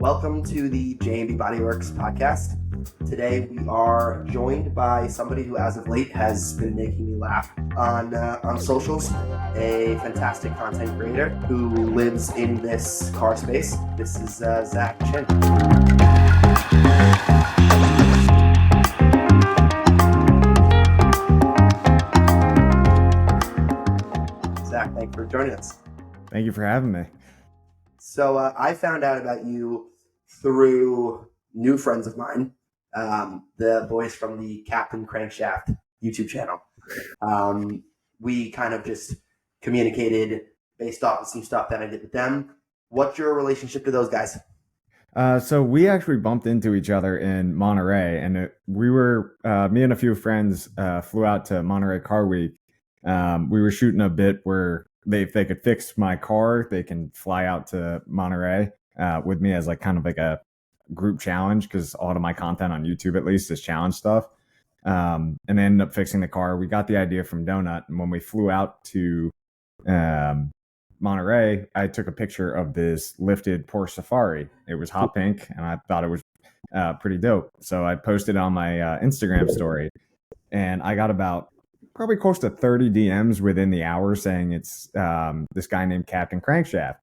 Welcome to the J&B Bodyworks podcast. Today we are joined by somebody who, as of late, has been making me laugh on socials. A fantastic content creator who lives in this car space. This is Zach Chin. Zach, thanks for joining us. Thank you for having me. So I found out about you through new friends of mine, the boys from the Captain Crankshaft YouTube channel. We kind of just communicated based off of some stuff that I did with them. What's your relationship to those guys? So we actually bumped into each other in Monterey, and me and a few friends flew out to Monterey Car Week. We were shooting a bit where if they could fix my car, they can fly out to Monterey with me as like kind of like a group challenge, because a lot of my content on YouTube at least is challenge stuff. And they ended up fixing the car. We got the idea from Donut, and when we flew out to Monterey, I took a picture of this lifted Porsche Safari. It was hot pink, and I thought it was pretty dope. So I posted on my Instagram story, and I got about probably close to 30 DMs within the hour saying it's this guy named Captain Crankshaft.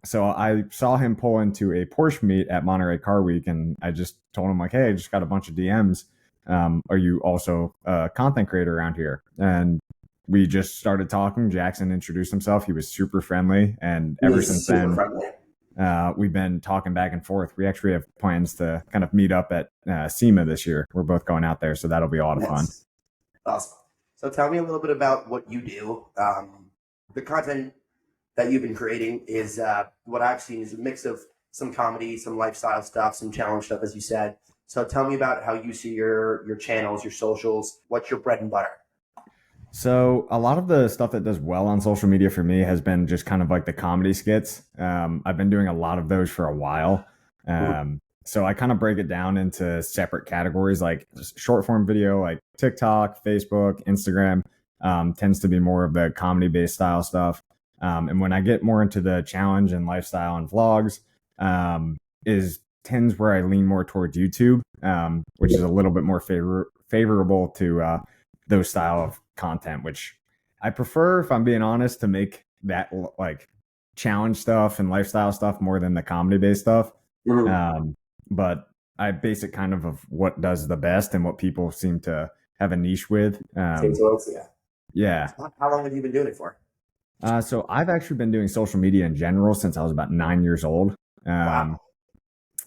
So I saw him pull into a Porsche meet at Monterey Car Week, and I just told him like, hey, I just got a bunch of DMs. Are you also a content creator around here? And we just started talking. Jackson introduced himself. He was super friendly. And ever since then, we've been talking back and forth. We actually have plans to kind of meet up at SEMA this year. We're both going out there, so that'll be a lot of fun. Awesome. So tell me a little bit about what you do. The content that you've been creating is what I've seen is a mix of some comedy, some lifestyle stuff, some challenge stuff, as you said. So tell me about how you see your channels, your socials. What's your bread and butter? So a lot of the stuff that does well on social media for me has been just kind of like the comedy skits. I've been doing a lot of those for a while. So I kind of break it down into separate categories, like short form video, like TikTok, Facebook, Instagram, tends to be more of the comedy based style stuff. And when I get more into the challenge and lifestyle and vlogs, tends where I lean more towards YouTube, which is a little bit more favorable to those style of content, which I prefer, if I'm being honest, to make that like challenge stuff and lifestyle stuff more than the comedy based stuff. But I base it kind of what does the best and what people seem to have a niche with. Yeah. How long have you been doing it for? So I've actually been doing social media in general since I was about 9 years old. Wow.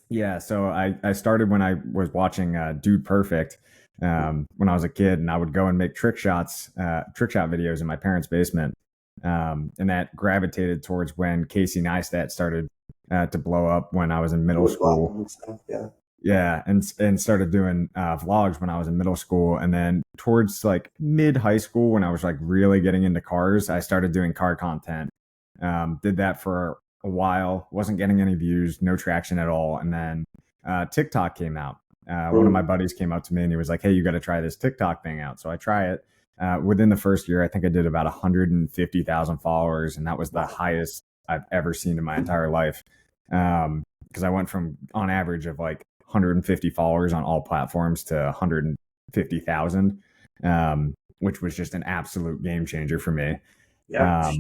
Yeah, so I started when I was watching Dude Perfect when I was a kid, and I would go and make trick shot videos in my parents' basement. And that gravitated towards when Casey Neistat started to blow up when I was in middle school. Yeah, and started doing vlogs when I was in middle school, and then towards like mid high school when I was like really getting into cars, I started doing car content. Did that for a while, wasn't getting any views, no traction at all, and then TikTok came out. One of my buddies came up to me and he was like, "Hey, you got to try this TikTok thing out." So I try it. Within the first year, I think I did about 150,000 followers, and that was the highest I've ever seen in my entire life. Because I went from on average of like 150 followers on all platforms to 150,000, which was just an absolute game changer for me. Yeah.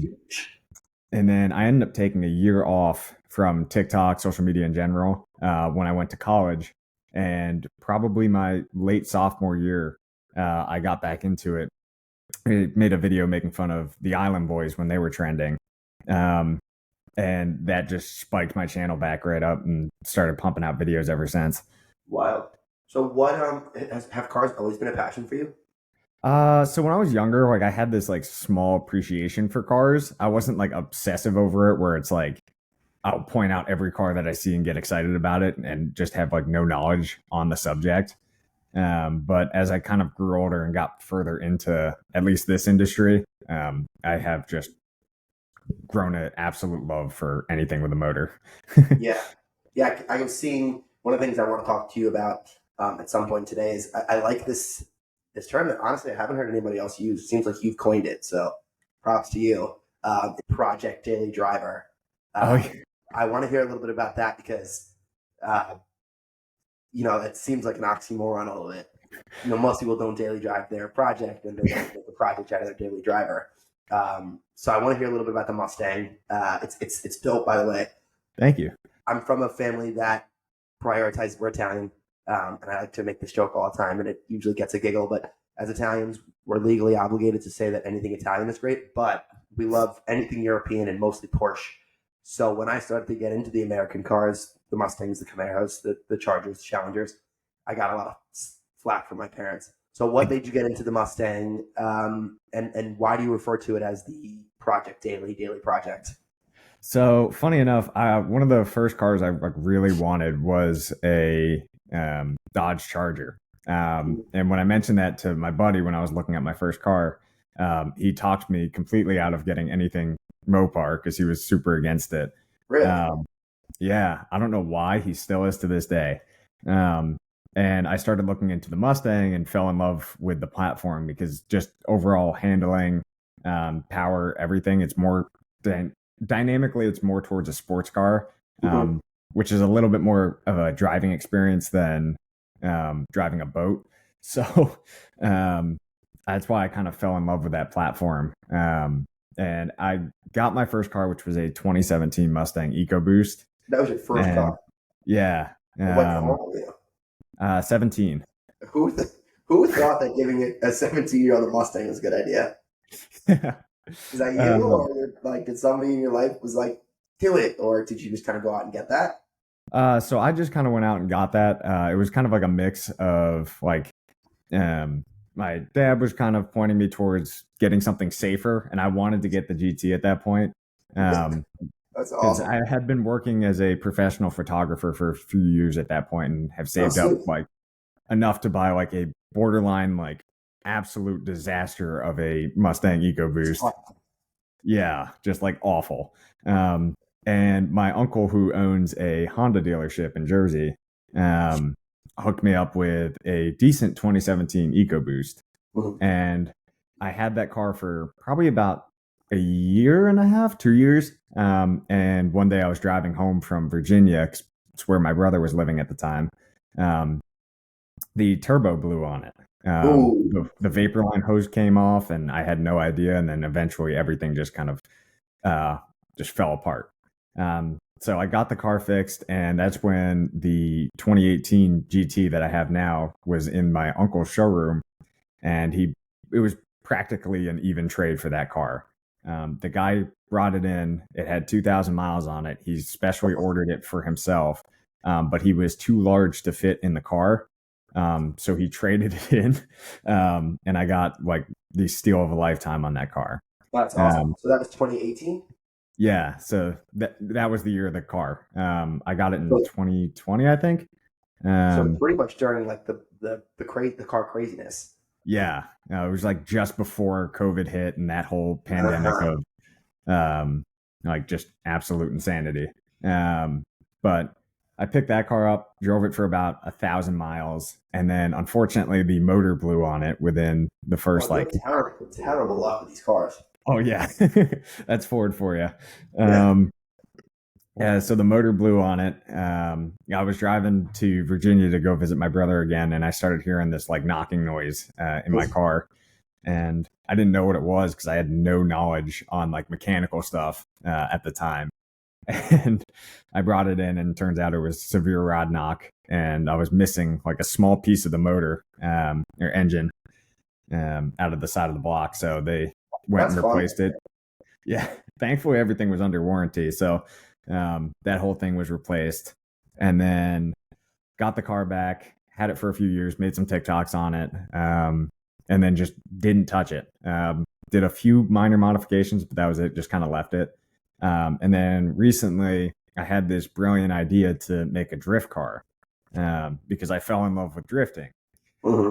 And then I ended up taking a year off from TikTok, social media in general, when I went to college. And probably my late sophomore year, I got back into it. I made a video making fun of the Island Boys when they were trending. And that just spiked my channel back right up and started pumping out videos ever since. Wild. So what have cars always been a passion for you? So when I was younger, like I had this like small appreciation for cars. I wasn't like obsessive over it where it's like I'll point out every car that I see and get excited about it and just have like no knowledge on the subject. But as I kind of grew older and got further into at least this industry, I have just grown an absolute love for anything with a motor. Yeah. I was seeing one of the things I want to talk to you about at some point today is I like this term that honestly I haven't heard anybody else use. It seems like you've coined it, so props to you. Project Daily Driver. I want to hear a little bit about that because, uh, it seems like an oxymoron, all of it. Most people don't daily drive their project and they don't make a project out of their daily driver. So I want to hear a little bit about the Mustang. It's dope, by the way. Thank you. I'm from a family that prioritizes, we're Italian, and I like to make this joke all the time, and it usually gets a giggle. But as Italians, we're legally obligated to say that anything Italian is great, but we love anything European and mostly Porsche. So when I started to get into the American cars, the Mustangs, the Camaros, the Chargers, the Challengers, I got a lot of flack from my parents. So what made you get into the Mustang, and why do you refer to it as the Project Daily Project? So funny enough, one of the first cars I really wanted was a Dodge Charger. And when I mentioned that to my buddy when I was looking at my first car, he talked me completely out of getting anything Mopar because he was super against it. Really? Yeah, I don't know why. He still is to this day. And I started looking into the Mustang and fell in love with the platform because just overall handling, power, everything. It's more dynamically, it's more towards a sports car, which is a little bit more of a driving experience than driving a boat. So that's why I kind of fell in love with that platform. And I got my first car, which was a 2017 Mustang EcoBoost. That was your first car? Yeah. What car were you? 17. Who thought that giving it a 17-year-old a Mustang was a good idea? Is that you, or like did somebody in your life was like, do it, or did you just kind of go out and get that? So I just kind of went out and got that. It was kind of like a mix of like, my dad was kind of pointing me towards getting something safer, and I wanted to get the GT at that point. That's awesome. I had been working as a professional photographer for a few years at that point and have saved up like enough to buy like a borderline like absolute disaster of a Mustang EcoBoost. Yeah, just like awful. And my uncle, who owns a Honda dealership in Jersey, hooked me up with a decent 2017 EcoBoost. And I had that car for probably about a year and a half, 2 years. And one day I was driving home from Virginia, it's where my brother was living at the time. The turbo blew on it. The vapor line hose came off, and I had no idea. And then eventually everything just kind of just fell apart. So I got the car fixed, and that's when the 2018 GT that I have now was in my uncle's showroom, and it was practically an even trade for that car. The guy brought it in. It had 2,000 miles on it. He specially ordered it for himself, but he was too large to fit in the car. So he traded it in, and I got like the steal of a lifetime on that car. That's awesome. So that was 2018? Yeah, so that was the year of the car. I got it in 2020, I think. So pretty much during like the car craziness. Yeah, it was like just before COVID hit and that whole pandemic of like just absolute insanity. But I picked that car up, drove it for about 1,000 miles, and then unfortunately the motor blew on it within the first terrible luck with these cars. Oh yeah, that's Ford for you. Yeah, so the motor blew on it. I was driving to Virginia to go visit my brother again, and I started hearing this like knocking noise in my car, and I didn't know what it was because I had no knowledge on like mechanical stuff at the time. And I brought it in, and it turns out it was severe rod knock, and I was missing like a small piece of the motor or engine out of the side of the block. So they went and replaced it. Yeah, thankfully everything was under warranty, so that whole thing was replaced. And then got the car back, had it for a few years, made some TikToks on it, and then just didn't touch it. Did a few minor modifications, but that was it. Just kind of left it. And then recently I had this brilliant idea to make a drift car because I fell in love with drifting.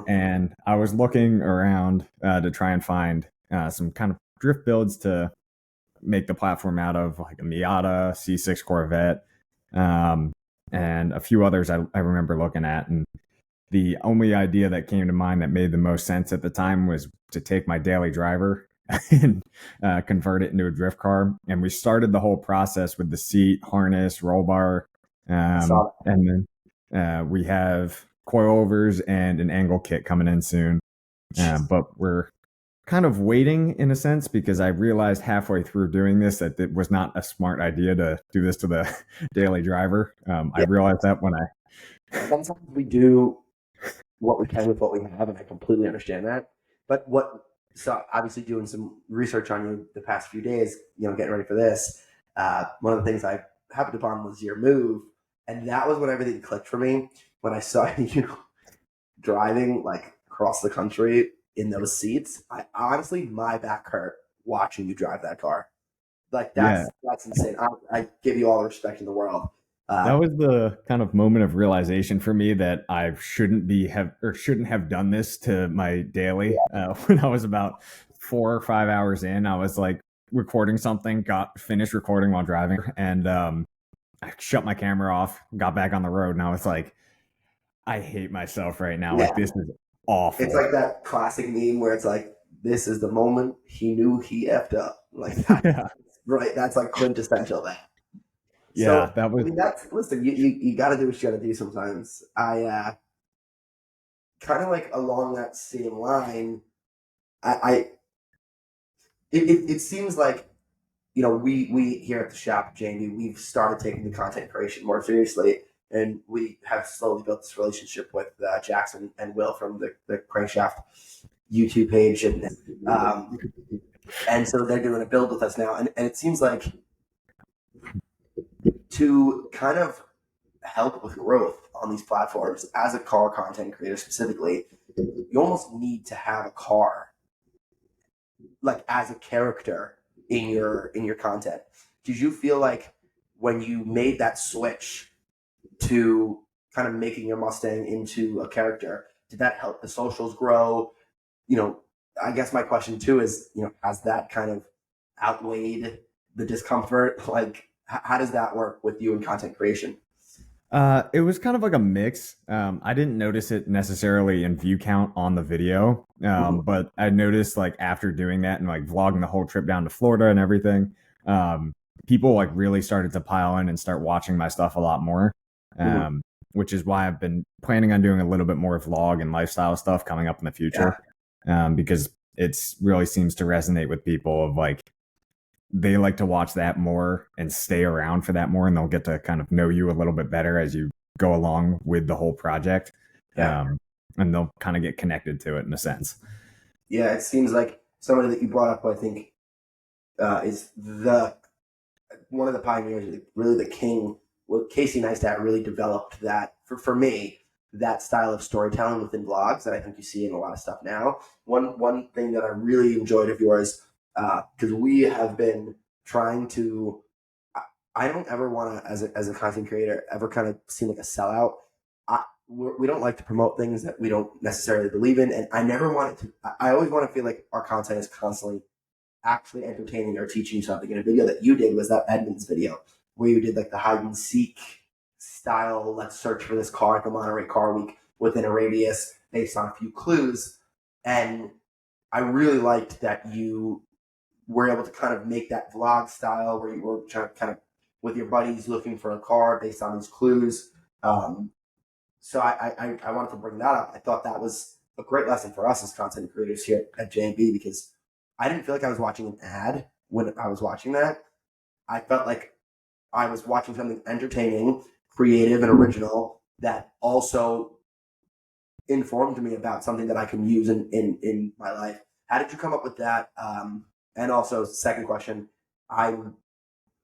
And I was looking around to try and find some kind of drift builds to make the platform out of, like a Miata C6 Corvette, and a few others I remember looking at. And the only idea that came to mind that made the most sense at the time was to take my daily driver and convert it into a drift car. And we started the whole process with the seat, harness, roll bar, I saw and then we have coilovers and an angle kit coming in soon. that. But we're kind of waiting in a sense because I realized halfway through doing this that it was not a smart idea to do this to the daily driver. I Yeah. realized that when I Sometimes we do what we can with what we have, and I completely understand that. But so obviously doing some research on you the past few days, getting ready for this, one of the things I happened upon was your move, and that was when everything clicked for me. When I saw you driving like across the country in those seats, I honestly, my back hurt watching you drive that car. Like yeah, that's insane. I give you all the respect in the world. that Uh, was the kind of moment of realization for me that I shouldn't have done this to my daily. When I was about 4 or 5 hours in, I was like recording something, got finished recording while driving, and I shut my camera off, got back on the road, and I was like, I hate myself right now. Like yeah, this is it's awful. like that classic meme where it's like, "This is the moment he knew he effed up." Like that, Yeah, right? That's like quintessential. That. yeah, So that I was mean, that's listen. You got to do what you got to do sometimes. I kind of like along that same line. I it seems like we here at the shop, Jamie, we've started taking the content creation more seriously, and we have slowly built this relationship with Jackson and Will from the Crankshaft YouTube page, um, and so they're doing a build with us now, and it seems like to kind of help with growth on these platforms as a car content creator specifically, you almost need to have a car like as a character in your content. Did you feel like when you made that switch to kind of making your Mustang into a character, did that help the socials grow? You know, I guess my question too is, has that kind of outweighed the discomfort? Like, how does that work with you in content creation? it was kind of like a mix. I didn't notice it necessarily in view count on the video, Mhm. but I noticed like after doing that and like vlogging the whole trip down to Florida and everything, um, people like really started to pile in and start watching my stuff a lot more. Mhm. Um, which is why I've been planning on doing a little bit more vlog and lifestyle stuff coming up in the Yeah, future, because it's really seems to resonate with people of like they like to watch that more and stay around for that more, and they'll get to kind of know you a little bit better as you go along with the whole project. yeah, Um, and they'll kind of get connected to it in a sense. yeah. It seems like somebody that you brought up, I think, is the one of the pioneers, really the king. Well, Casey Neistat really developed that for me, that style of storytelling within vlogs that I think you see in a lot of stuff now. One thing that I really enjoyed of yours, because we have been trying to. I don't ever want to, as a content creator, ever kind of seem like a sellout. We don't like to promote things that we don't necessarily believe in, and I never want it to. I always want to feel like our content is constantly actually entertaining or teaching you something. And a video that you did was that Edmonds video where you did like the hide and seek style, let's search for this car at the Monterey Car Week within a radius based on a few clues. And I really liked that you were able to kind of make that vlog style where you were trying to kind of with your buddies looking for a car based on these clues. Um, so I wanted to bring that up. I thought that was a great lesson for us as content creators here at JB because I didn't feel like I was watching an ad when I was watching that. I felt like I was watching something entertaining, creative, and original that also informed me about something that I can use in my life. How did you come up with that? And also, second question, I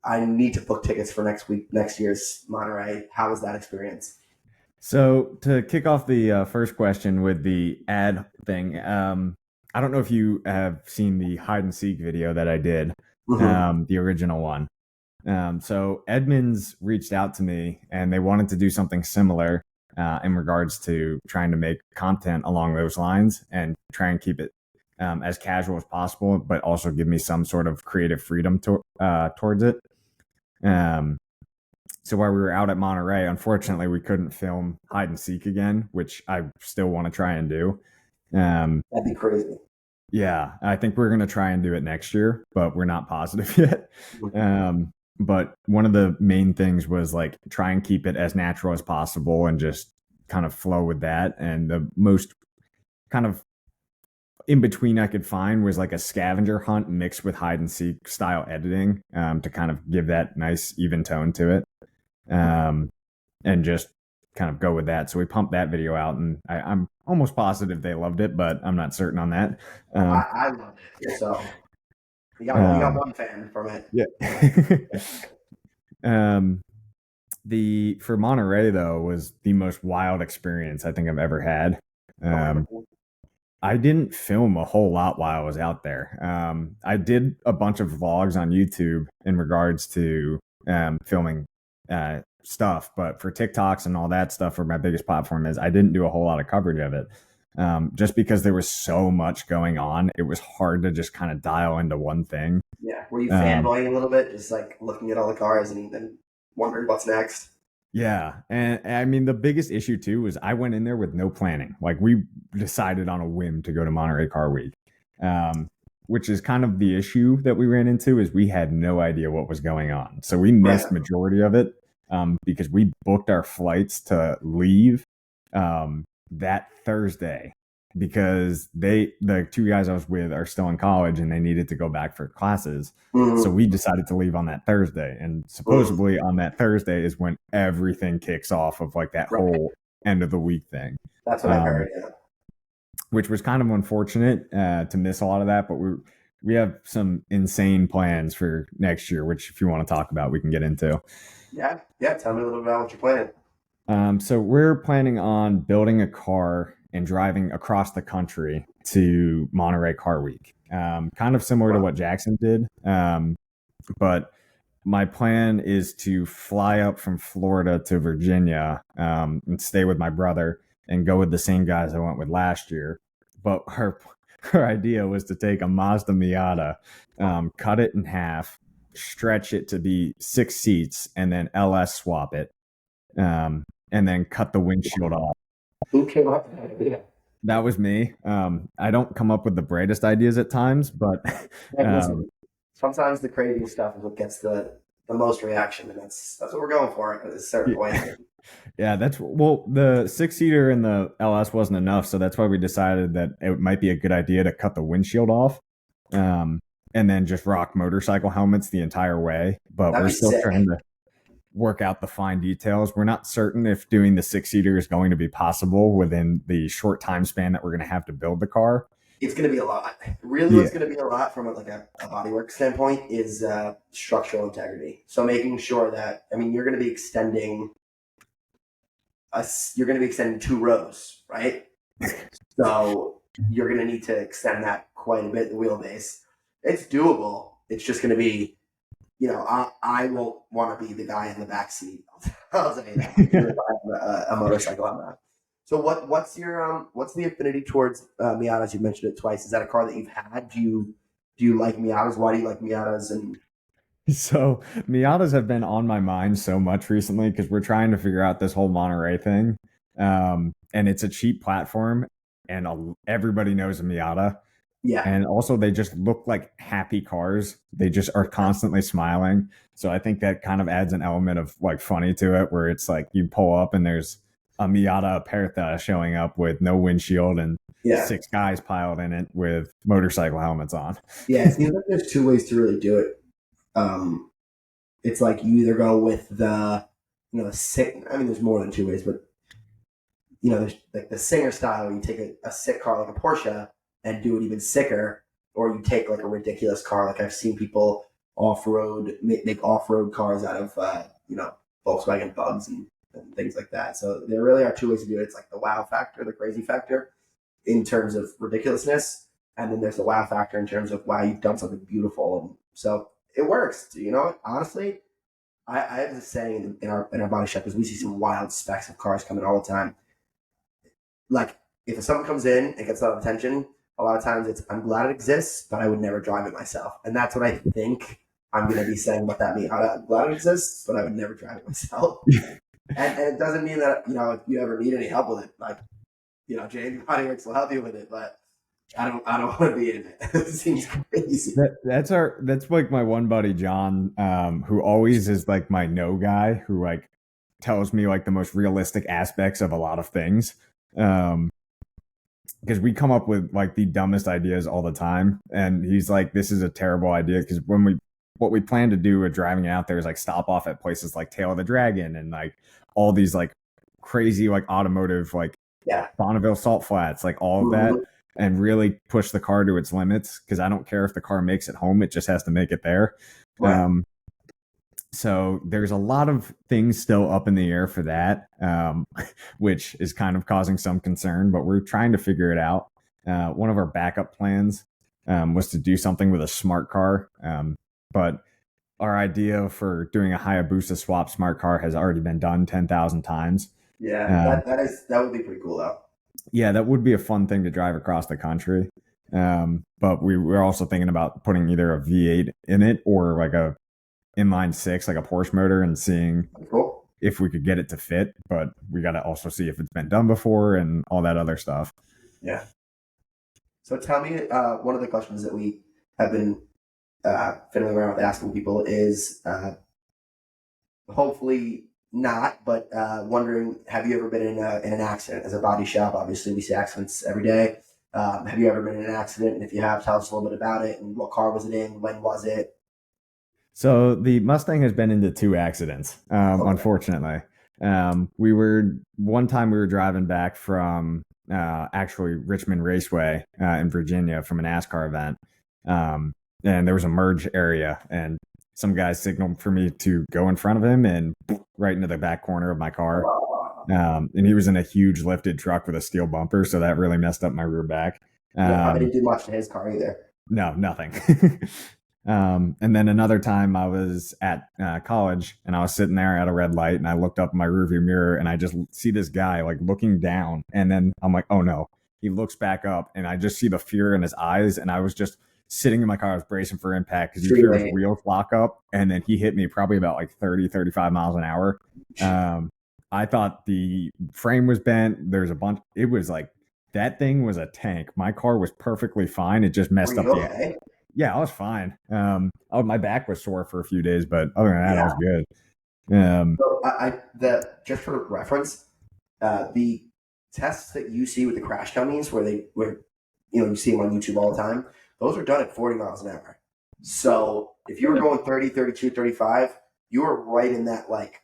I need to book tickets for next year's Monterey. How was that experience? So to kick off the first question with the ad thing, I don't know if you have seen the hide and seek video that I did, Mm-hmm. the original one. So Edmonds reached out to me and they wanted to do something similar in regards to trying to make content along those lines and try and keep it as casual as possible, but also give me some sort of creative freedom towards it. Um, so while we were out at Monterey, unfortunately, we couldn't film hide and seek again, which I still want to try and do. Um, That'd be crazy. Yeah, I think we're gonna try and do it next year, but we're not positive yet. But one of the main things was like try and keep it as natural as possible and just kind of flow with that. And the most kind of in between I could find was like a scavenger hunt mixed with hide and seek style editing, to kind of give that nice even tone to it, and just kind of go with that. So we pumped that video out, and I'm almost positive they loved it, but I'm not certain on that. I loved it. So you got one fan from it. Yeah. The for Monterey though was the most wild experience I think I've ever had. I didn't film a whole lot while I was out there. I did a bunch of vlogs on YouTube in regards to filming stuff, but for TikToks and all that stuff, where my biggest platform is, I didn't do a whole lot of coverage of it. Just because there was so much going on, it was hard to just kind of dial into one thing. Yeah. Were you fanboying a little bit, just like looking at all the cars and wondering what's next? Yeah. And I mean, the biggest issue too was I went in there with no planning. Like we decided on a whim to go to Monterey Car Week, which is kind of the issue that we ran into is we had no idea what was going on. So we missed majority of it, because we booked our flights to leave that Thursday because the two guys I was with are still in college and they needed to go back for classes. So we decided to leave on that Thursday, and supposedly on that Thursday is when everything kicks off of like that whole end of the week thing. That's what I heard. Yeah. Which was kind of unfortunate to miss a lot of that, but we have some insane plans for next year, which if you want to talk about, we can get into. Yeah. Tell me a little bit about what you're planning. So we're planning on building a car and driving across the country to Monterey Car Week. Kind of similar to what Jackson did. But my plan is to fly up from Florida to Virginia, and stay with my brother and go with the same guys I went with last year. But her idea was to take a Mazda Miata, cut it in half, stretch it to be 6 seats, and then LS swap it, and then cut the windshield off. Who came up with that idea? That was me. I don't come up with the brightest ideas at times, but sometimes the craziest stuff is what gets the most reaction, and that's what we're going for at a certain point. Yeah, the 6-seater in the LS wasn't enough, so that's why we decided that it might be a good idea to cut the windshield off, and then just rock motorcycle helmets the entire way. But we're still trying to work out the fine details. We're not certain if doing the 6-seater is going to be possible within the short time span that we're going to have to build the car. It's going to be a lot. Really, what's going to be a lot from a bodywork standpoint is structural integrity. So making sure that, you're going to be extending 2 rows, right? So you're going to need to extend that quite a bit, the wheelbase. It's doable. It's just going to be, I won't want to be the guy in the back seat. I'll say that. a motorcycle on that. So what's the affinity towards Miatas? You mentioned it twice. Is that a car that you've had? Do you like Miatas? Why do you like Miatas? And so Miatas have been on my mind so much recently because we're trying to figure out this whole Monterey thing, and it's a cheap platform, and everybody knows a Miata. Yeah. And also they just look like happy cars. They just are constantly smiling. So I think that kind of adds an element of like funny to it, where it's like you pull up and there's a Miata Aperta showing up with no windshield and 6 guys piled in it with motorcycle helmets on. Yeah, it seems like there's 2 ways to really do it. It's like you either go with the sick. There's more than 2 ways, but there's like the singer style where you take a sick car like a Porsche and do it even sicker, or you take like a ridiculous car. Like I've seen people make off-road cars out of Volkswagen Bugs and things like that. So there really are 2 ways to do it. It's like the wow factor, the crazy factor in terms of ridiculousness, and then there's the wow factor in terms of wow, you've done something beautiful. And so it works. Honestly, I have this saying in our body shop, because we see some wild specs of cars coming all the time. Like if someone comes in and gets a lot of attention, a lot of times it's, I'm glad it exists, but I would never drive it myself. And that's what I think I'm going to be saying about that Miata. I'm glad it exists, but I would never drive it myself. and it doesn't mean that, if you ever need any help with it, like, James Bodyworks will help you with it. But I don't want to be in it. It seems crazy. That's like my one buddy John, who always is like my no guy, who like tells me like the most realistic aspects of a lot of things. Um, because we come up with like the dumbest ideas all the time, and he's like, "This is a terrible idea." Because what we plan to do with driving out there is like stop off at places like Tail of the Dragon and like all these like crazy like automotive like Yeah. Bonneville Salt Flats, like all of that, Mhm. and really push the car to its limits. Because I don't care if the car makes it home; it just has to make it there. Right. Um, so there's a lot of things still up in the air for that, which is kind of causing some concern, but we're trying to figure it out. One of our backup plans was to do something with a smart car, but our idea for doing a Hayabusa swap smart car has already been done 10,000 times. Yeah. Um, That would be pretty cool though. yeah, that would be a fun thing to drive across the country. But we're also thinking about putting either a V8 in it or like a inline six, like a Porsche motor, and seeing Cool. if we could get it to fit. But we got to also see if it's been done before and all that other stuff. Yeah. So tell me, one of the questions that we have been fiddling around with asking people is hopefully not, but wondering, have you ever been in an accident as a body shop? Obviously, we see accidents every day. Have you ever been in an accident? And if you have, tell us a little bit about it and what car was it in? When was it? So the Mustang has been into two accidents, Okay. unfortunately. We were one time we were driving back from actually Richmond Raceway in Virginia from a NASCAR event, um, and there was a merge area, and some guy signaled for me to go in front of him and right into the back corner of my car. And he was in a huge lifted truck with a steel bumper, so that really messed up my rear back. Yeah, probably Um, didn't do much to his car either. no, nothing. And then another time I was at college and I was sitting there at a red light and I looked up in my rearview mirror and I just see this guy like looking down. And then I'm like, oh no. He looks back up and I just see the fear in his eyes. And I was just sitting in my car. I was bracing for impact because you Too hear his late. wheels lock up. And then he hit me probably about like 30, 35 miles an hour. Um, I thought the frame was bent. There's a bunch. It was like that thing was a tank. My car was perfectly fine. It just Were messed up you the. okay? Yeah, I was fine. My back was sore for a few days, but other than that, I was Yeah. good. Um, So the just for reference, the tests that you see with the crash dummies, where you see them on YouTube all the time, those are done at 40 miles an hour. So if you were going 30, 32, 35, you were right in that like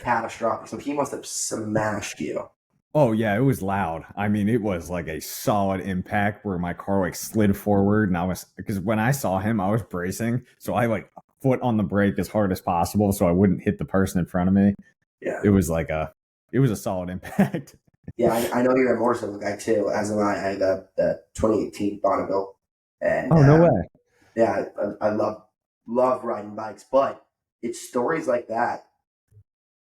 catastrophic. So he must have smashed you. oh yeah, it was loud. I mean, it was like a solid impact where my car like slid forward, and I was because when I saw him, I was bracing, so I like foot on the brake as hard as possible so I wouldn't hit the person in front of me. Yeah. It was like it was a solid impact. Yeah, I know you're a motorcycle guy too, as am I. I have the 2018 Bonneville, and Oh no way. yeah, I love riding bikes, but it's stories like that.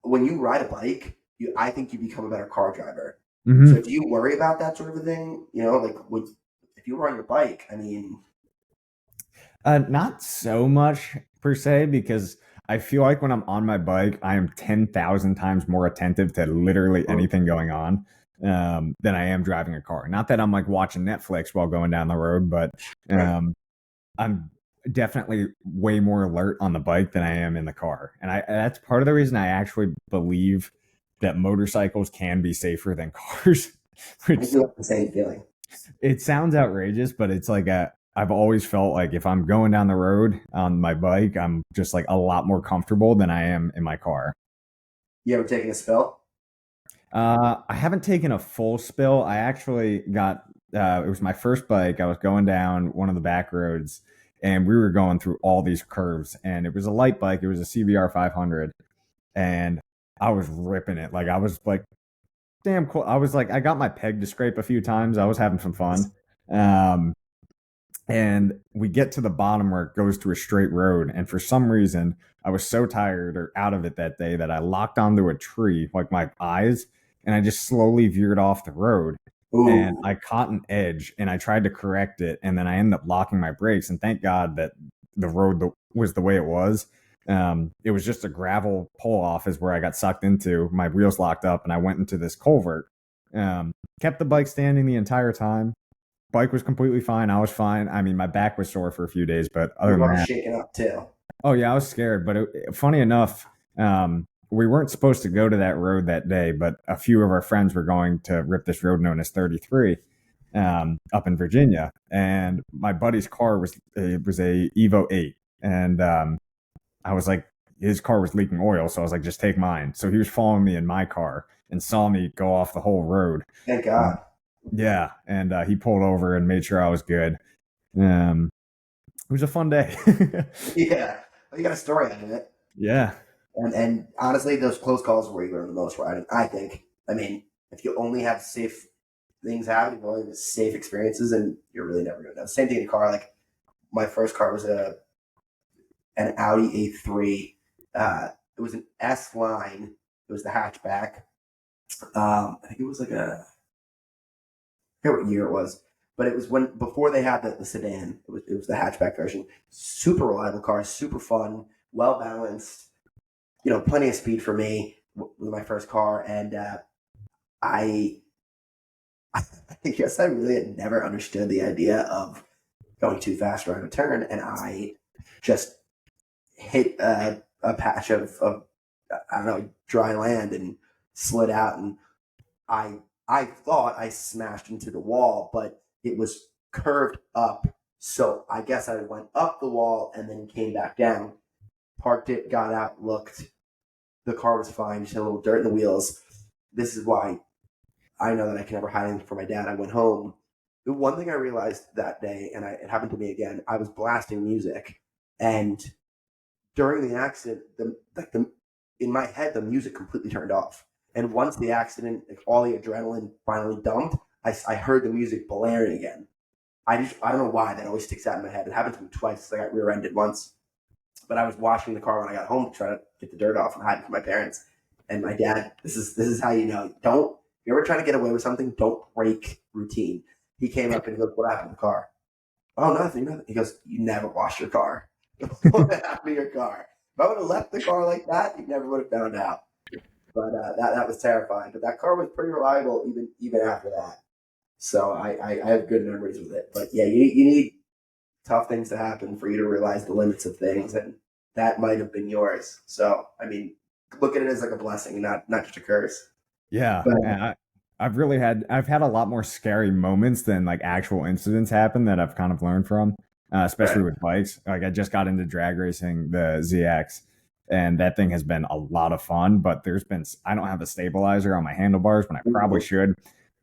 When you ride a bike, I think you become a better car driver. So Hmm. do you worry about that sort of a thing? Like if you were on your bike, I mean, Not so much per se, because I feel like when I'm on my bike, I am 10,000 times more attentive to literally mm, anything going on than I am driving a car. Not that I'm like watching Netflix while going down the road, but right. um, I'm definitely way more alert on the bike than I am in the car. And that's part of the reason I actually believe that motorcycles can be safer than cars, I which do have the same feeling. it sounds outrageous, but it's like I've always felt like if I'm going down the road on my bike, I'm just like a lot more comfortable than I am in my car. You ever taken a spill? I haven't taken a full spill. I actually got it was my first bike. I was going down one of the back roads and we were going through all these curves and it was a light bike. It was a CBR 500 and I was ripping it. Like I was like damn cool. I was like I got my peg to scrape a few times. I was having some fun. Um, and we get to the bottom where it goes to a straight road, and for some reason I was so tired or out of it that day that I locked onto a tree like my eyes, and I just slowly veered off the road, and Ooh, I caught an edge and I tried to correct it, and then I ended up locking my brakes, and thank god that the road was the way it was. It was just a gravel pull off is where I got sucked into, my wheels locked up, and I went into this culvert. um, Kept the bike standing the entire time. bike was completely fine. I was fine. I mean, my back was sore for a few days, but other You're than probably that, shaking up too. oh yeah, I was scared. But funny enough, we weren't supposed to go to that road that day, but a few of our friends were going to rip this road known as 33 up in Virginia, and my buddy's car was a Evo 8, and I was like, his car was leaking oil, so I was like, just take mine. So he was following me in my car and saw me go off the whole road. Thank Uh, God. yeah, and he pulled over and made sure I was good. It was a fun day. Yeah. Well, you got a story out of it. Yeah, And honestly, those close calls were where you learn the most riding, I think. I mean, if you only have safe things happen, you only have safe experiences, and you're really never going to know. Same thing in a car. Like, my first car was an Audi A3. It was an S line. It was the hatchback. I think it was like I forget what year it was, but it was when before they had the sedan. It was the hatchback version. Super reliable car, super fun, well balanced. Plenty of speed for me with my first car, and I I guess I really had never understood the idea of going too fast around a turn, and I just hit a patch of I don't know, dry land and slid out, and I I thought I smashed into the wall, but it was curved up. So I guess I went up the wall and then came back down, parked it, got out, looked. The car was fine, just had a little dirt in the wheels. This is why I know that I can never hide anything from my dad. I went home. The one thing I realized that day, and it happened to me again, I was blasting music, and during the accident, the in my head the music completely turned off. And once the accident, like, all the adrenaline finally dumped, I heard the music blaring again. I don't know why that always sticks out in my head. It happened to me twice. I got rear-ended once, but I was washing the car when I got home to try to get the dirt off and hide it from my parents. And my dad, this is how you know. Don't if you're ever trying to get away with something, don't break routine. He came up and he goes, "What happened to the car?" "Oh, nothing, nothing." He goes, "You never wash your car. What happened to your car?" If I would have left the car like that, you never would have found out. But that was terrifying. But that car was pretty reliable even after that. So I have good memories with it. But yeah, you need tough things to happen for you to realize the limits of things, and that might have been yours. So I mean, look at it as like a blessing, not just a curse. yeah. But And I've had a lot more scary moments than like actual incidents happen that I've kind of learned from, especially right, with bikes. Like I just got into drag racing the ZX, and that thing has been a lot of fun. But I don't have a stabilizer on my handlebars when I probably should,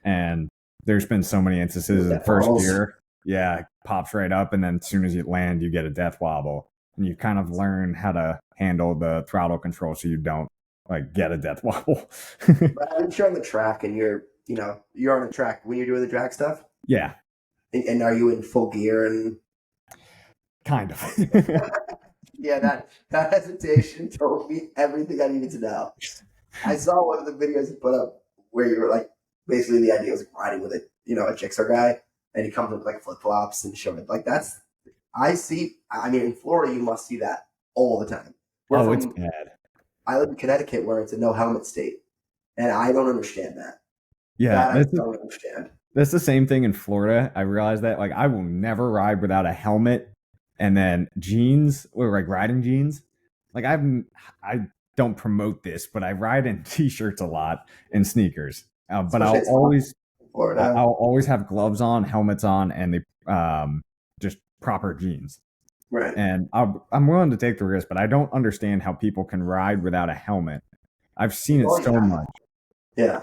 and there's been so many instances in that first wobbles. gear. Yeah, it pops right up, and then as soon as you land, you get a death wobble, and you kind of learn how to handle the throttle control so you don't like get a death wobble. But I'm sure on the track, and you're on the track when you're doing the drag stuff, Yeah, and are you in full gear and kind of. yeah, that hesitation told me everything I needed to know. I saw one of the videos you put up where you were like, basically the idea was like riding with a Gixxer guy, and he comes with like flip flops and showing it. Like that's I see. I mean, in Florida, you must see that all the time. We're Oh, it's from bad. I live in Connecticut, where it's a no helmet state, and I don't understand that. Yeah, That I don't understand. that's the same thing in Florida. I realized that like I will never ride without a helmet, and then jeans or like riding jeans. Like I don't promote this, but I ride in t-shirts a lot and sneakers. But Especially it's hot in Florida. I'll always have gloves on, helmets on, and the just proper jeans. Right. And I'm willing to take the risk, but I don't understand how people can ride without a helmet. I've seen it Well, so yeah. much. Yeah.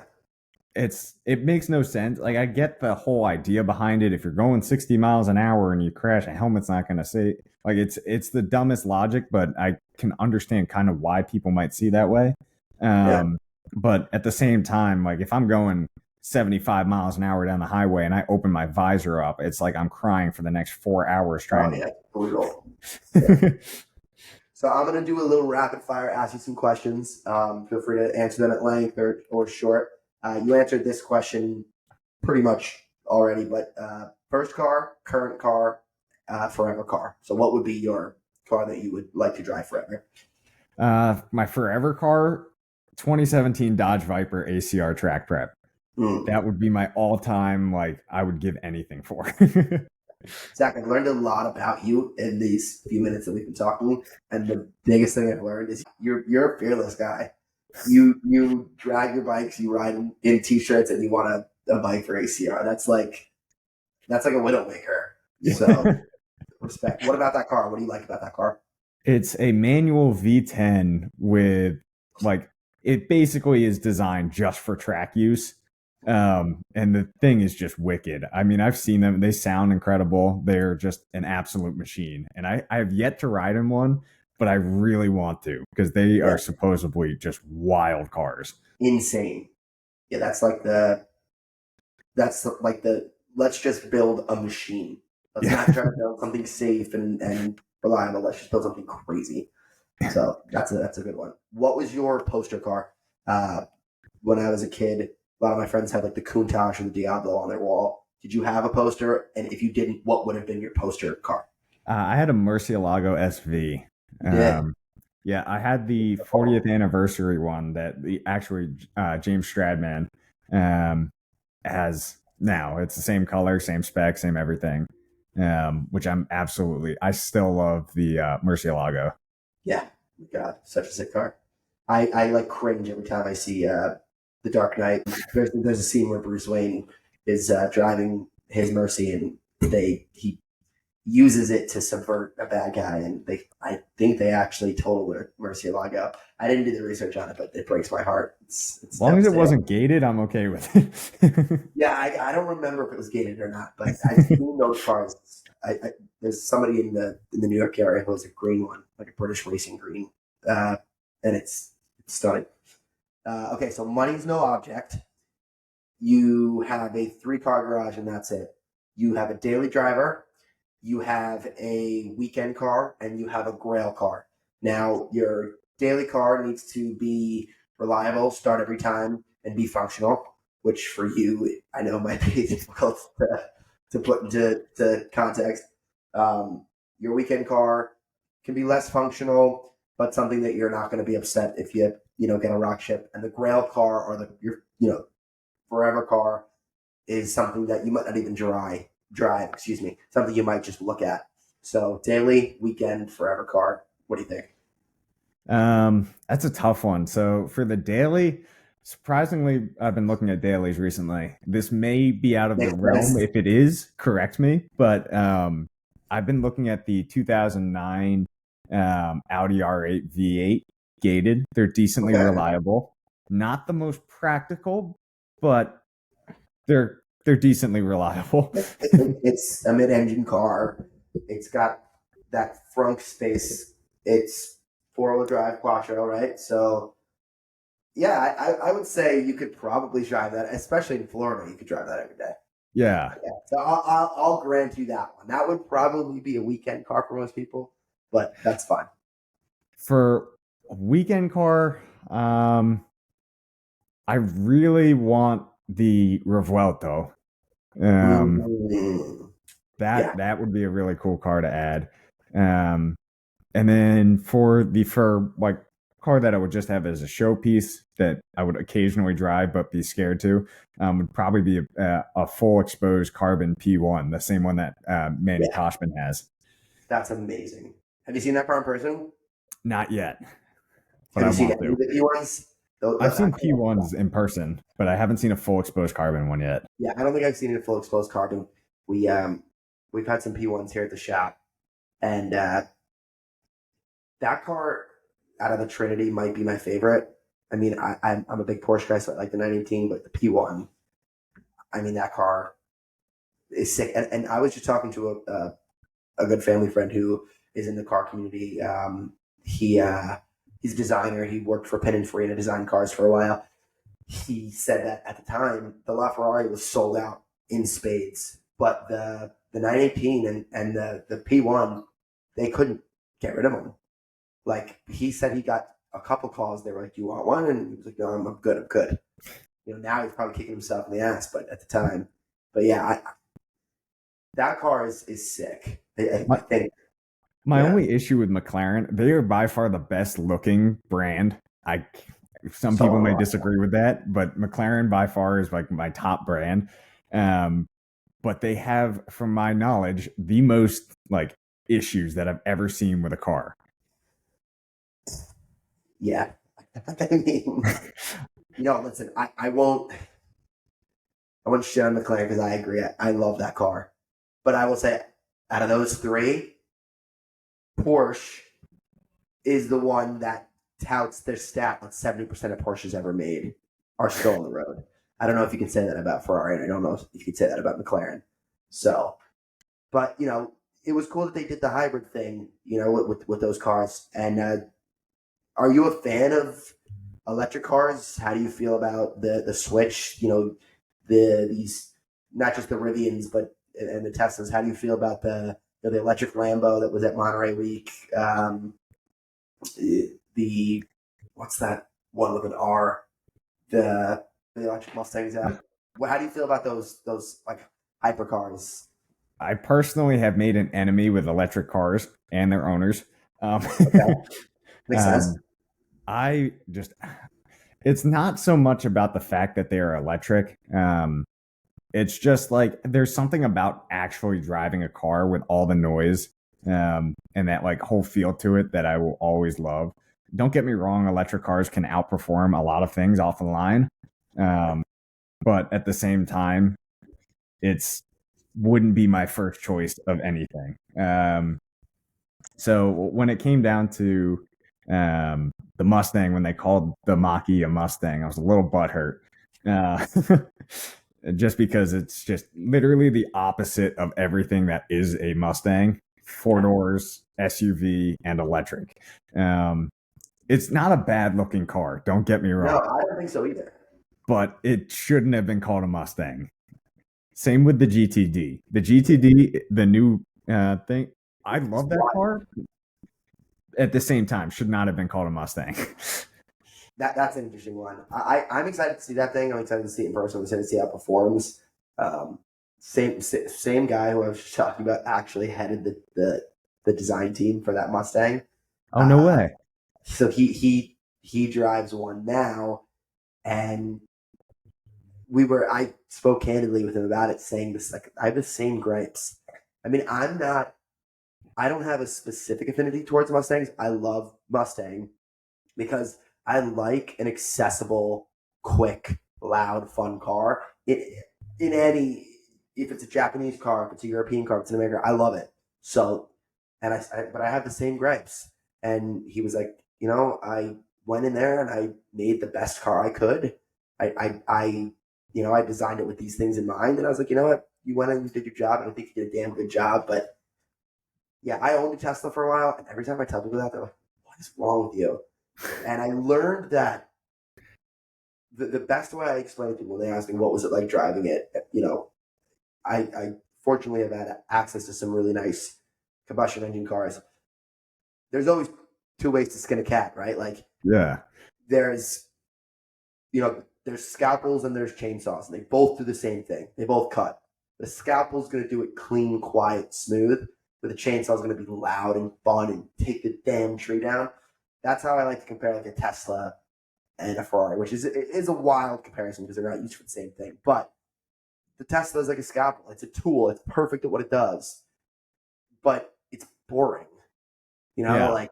It makes no sense. Like I get the whole idea behind it. If you're going 60 miles an hour and you crash, a helmet's not going to say like it's the dumbest logic, but I can understand kind of why people might see that way. Yeah. But at the same time, like if I'm going 75 miles an hour down the highway and I open my visor up, it's like I'm crying for the next 4 hours Oh, trying yeah. Brutal. Yeah. to. So I'm gonna do a little rapid fire, ask you some questions. Feel free to answer them at length or short. You answered this question pretty much already, but first car, current car, forever car. So what would be your car that you would like to drive forever? My forever car, 2017 Dodge Viper ACR Track Prep. Mm. That would be my all-time, like, I would give anything for. Zach, I've learned a lot about you in these few minutes that we've been talking, and the biggest thing I've learned is you're a fearless guy. You drag your bikes, you ride in t-shirts, and you want a bike for ACR. That's like a widowmaker. So respect. What about that car? What do you like about that car? It's a manual V10 with, like, it basically is designed just for track use. And the thing is just wicked. I mean, I've seen them, they sound incredible. They're just an absolute machine. And I have yet to ride in one, but I really want to because they Yeah, are supposedly just wild cars. insane. Yeah, that's like the let's just build a machine. Let's not Yeah. try to build something safe and reliable. Let's just build something crazy. So that's a good one. What was your poster car? Uh, when I was a kid, a lot of my friends had like the Countach or the Diablo on their wall. Did you have a poster? And if you didn't, what would have been your poster car? I had a Murcielago SV. You did. Um, yeah, I had the 40th anniversary one that the actually James Stradman um, has now. It's the same color, same spec, same everything. Which I still love the Murcielago. Yeah. God, such a sick car. I like cringe every time I see the Dark Knight. There's a scene where Bruce Wayne is driving his Mercy, and he uses it to subvert a bad guy, and I think they actually total Murcielago. I didn't do the research on it, but it breaks my heart. It's As long as it devastating. wasn't gated, I'm okay with it. Yeah, I don't remember if it was gated or not, but I've seen those cars. There's somebody in the New York area who has a green one, like a British racing green, uh, and it's stunning. Okay, so money's no object. You have a three-car garage, and that's it. You have a daily driver, you have a weekend car, and you have a grail car. Now, your daily car needs to be reliable, start every time, and be functional, which for you, I know might be difficult to put into context. Your weekend car can be less functional, but something that you're not going to be upset if you get a rock chip. And the grail car or your forever car is something that you might not even drive, excuse me, something you might just look at. So daily, weekend, forever car. What do you think? That's a tough one. So for the daily, surprisingly, I've been looking at dailies recently. This may be out of the Makes realm. sense. If it is, correct me. But I've been looking at the 2009 Audi R8 V8 gated. They're decently Okay. reliable. Not the most practical, but they're decently reliable. It's a mid-engine car. It's got that frunk space. It's four-wheel drive quattro, right? So yeah, I would say you could probably drive that, especially in Florida. You could drive that every day. Yeah. Yeah. So I'll grant you that one. That would probably be a weekend car for most people, but that's fine. For a weekend car, I really want the Revuelto. Um, Mm, that yeah, that would be a really cool car to add. Um, and then for like car that I would just have as a showpiece that I would occasionally drive but be scared to, would probably be a full exposed carbon P1, the same one that Manny yeah, Koshman has. that's amazing. Have you seen that car in person? Not yet, but Have I you seen want any to. of the P ones? I've seen P1s in person, but I haven't seen a full exposed carbon one yet. Yeah, I don't think I've seen it in full exposed carbon. We've had some P ones here at the shop, and that car out of the Trinity might be my favorite. I mean, I'm a big Porsche guy, so I like the 918, but the P1, I mean, that car is sick. And I was just talking to a good family friend who is in the car community. He's a designer. He worked for Pininfarina designed cars for a while. He said that at the time the LaFerrari was sold out in spades, but the 918 and the P1 they couldn't get rid of them. Like he said, he got a couple calls. They were like, "Do you want one?" And he was like, "No, I'm good. I'm good." Now he's probably kicking himself in the ass, but at the time, but yeah, that car is sick. I My, think, my yeah, only issue with McLaren, they are by far the best looking brand. I some So people am may I. disagree with that, but McLaren by far is like my top brand. Um, but they have, from my knowledge, the most like issues that I've ever seen with a car. Yeah. I mean, listen, I won't shit on McLaren because I agree. I love that car. But I will say, out of those three, Porsche is the one that touts their stat that 70% of Porsches ever made are still on the road. I don't know if you can say that about Ferrari, and I don't know if you can say that about McLaren. So, but it was cool that they did the hybrid thing, with those cars. And are you a fan of electric cars? How do you feel about the switch? These, not just the Rivians, but and the Teslas. How do you feel about the electric Lambo that was at Monterey Week? The what's that one with an R? The electric Mustangs out. How do you feel about those like hypercars? I personally have made an enemy with electric cars and their owners. Um, Okay, makes sense. um, I just, it's not so much about the fact that they are electric. It's just like there's something about actually driving a car with all the noise and that like whole feel to it that I will always love. Don't get me wrong, electric cars can outperform a lot of things off the line. Um, but at the same time, it's wouldn't be my first choice of anything. So when it came down to the Mustang, when they called the Mach-E a Mustang, I was a little butthurt. Uh, just because it's just literally the opposite of everything that is a Mustang: four doors, SUV, and electric. Um, it's not a bad looking car. Don't get me No, wrong, I don't think so either. but it shouldn't have been called a Mustang. Same with the GTD. The GTD, the new thing, I It's love that wild. car. At the same time, should not have been called a Mustang. That's an interesting one. I'm excited to see that thing. I'm excited to see it in person. I'm excited to see how it performs. Um, same guy who I was just talking about actually headed the design team for that Mustang. Oh no Uh, way! so he drives one now, and I spoke candidly with him about it, saying this, like, I have the same gripes. I mean, I don't have a specific affinity towards Mustangs. I love Mustang because I like an accessible, quick, loud, fun car. In any, if it's a Japanese car, if it's a European car, if it's an American, I love it. So, but I have the same gripes. And he was like, I went in there and I made the best car I could. I designed it with these things in mind. And I was like, you know what? You went in and did your job. And I think you did a damn good job. But yeah, I owned a Tesla for a while. And every time I tell people that, they're like, what is wrong with you? And I learned that the best way I explain it to people when they ask me what was it like driving it, I fortunately have had access to some really nice combustion engine cars. There's always two ways to skin a cat, right? Like Yeah, there's there's scalpels and there's chainsaws, and they both do the same thing. They both cut. The scalpel's going to do it clean, quiet, smooth, but the chainsaw's going to be loud and fun and take the damn tree down. That's how I like to compare like a Tesla and a Ferrari, which is a wild comparison because they're not used for the same thing. But the Tesla is like a scalpel. It's a tool. It's perfect at what it does, but it's boring. yeah. Like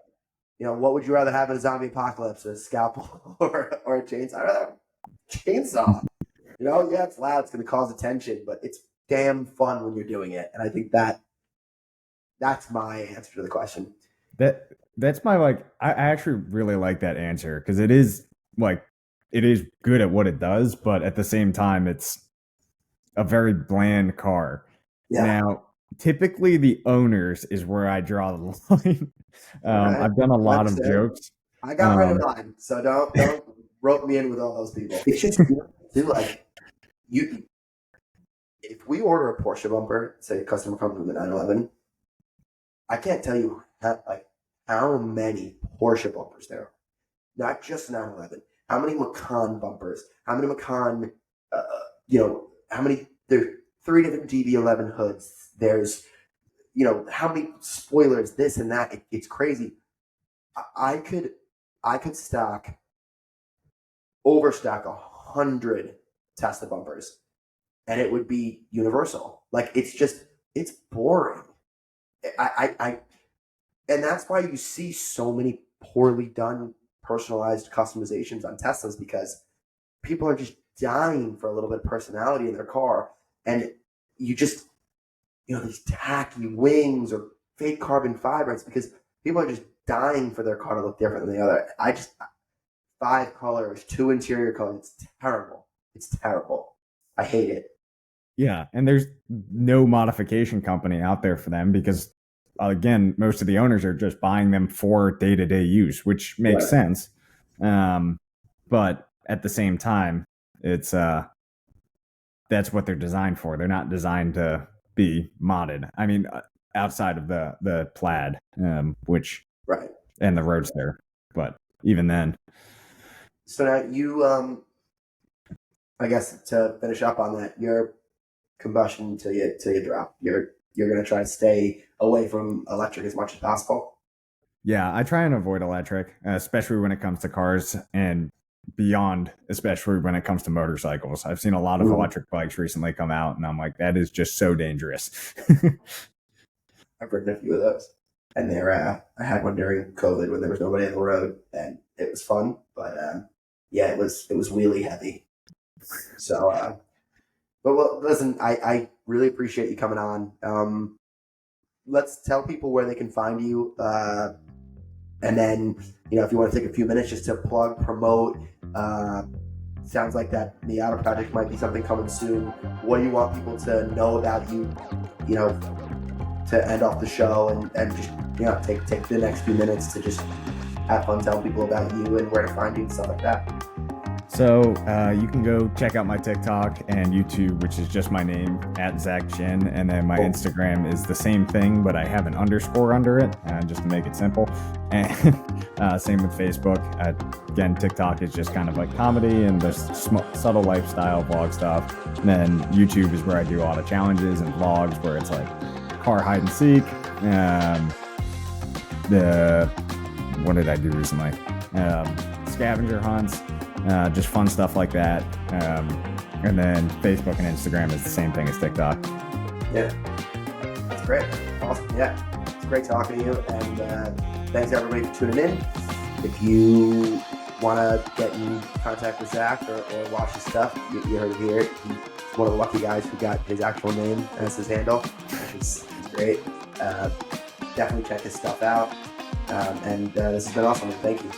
what would you rather have in a zombie apocalypse, a scalpel or a chainsaw? I'd rather have a chainsaw. Yeah, it's loud. It's going to cause attention, but it's damn fun when you're doing it. And I think that's my answer to the question. That's my like. I actually really like that answer because it is like it is good at what it does, but at the same time, it's a very bland car. Yeah. Now, typically the owners is where I draw the line. All right. I've done a I lot of understand. jokes. I got right in Um, line, so don't rope me in with all those people. It's just too like you. If we order a Porsche bumper, say a customer comes with a 911, I can't tell you how many Porsche bumpers there are. Not just 911. How many Macan bumpers? How many Macan? How many? There are three different DB11 hoods. There's how many spoilers? This and that. It's crazy. I could stock overstock 100 Tesla bumpers, and it would be universal. Like it's boring. And that's why you see so many poorly done personalized customizations on Teslas, because people are just dying for a little bit of personality in their car, and you just, these tacky wings or fake carbon fiber. It's because people are just dying for their car to look different than the other. 5 colors, 2 interior colors. It's terrible. It's terrible. I hate it. Yeah, and there's no modification company out there for them because, again, most of the owners are just buying them for day-to-day use, which makes Right. sense. But at the same time, it's that's what they're designed for. They're not designed to be modded. I mean, outside of the Plaid, which Right. and the Roadster, but even then. So now you, I guess to finish up on that, your combustion till you drop. You're gonna try to stay away from electric as much as possible. Yeah, I try and avoid electric, especially when it comes to cars and beyond, especially when it comes to motorcycles. I've seen a lot of electric bikes recently come out, and I'm like, that is just so dangerous. I've ridden a few of those, and I had one during COVID when there was nobody on the road, and it was fun. But yeah, it was wheelie heavy. So, but well, listen, I really appreciate you coming on. Let's tell people where they can find you, and then if you want to take a few minutes just to plug, promote. Sounds like that Miata project might be something coming soon. What do you want people to know about you? To end off the show and just take the next few minutes to just have fun telling people about you and where to find you and stuff like that. So you can go check out my TikTok and YouTube, which is just my name, @ZachChin, and then my Instagram is the same thing, but I have an underscore under it, just to make it simple. And same with Facebook. Again, TikTok is just kind of like comedy and just subtle lifestyle vlog stuff. And then YouTube is where I do all the challenges and vlogs, where it's like car hide and seek. What did I do recently? Scavenger hunts. Just fun stuff like that. And then Facebook and Instagram is the same thing as TikTok. Yeah, that's great. Awesome. Yeah, it's great talking to you. And thanks everybody for tuning in. If you want to get in contact with Zach or watch his stuff, you heard it here. He's one of the lucky guys who got his actual name as his handle, which is great. Definitely check his stuff out. And this has been awesome. Thank you.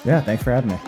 Yeah, thanks for having me.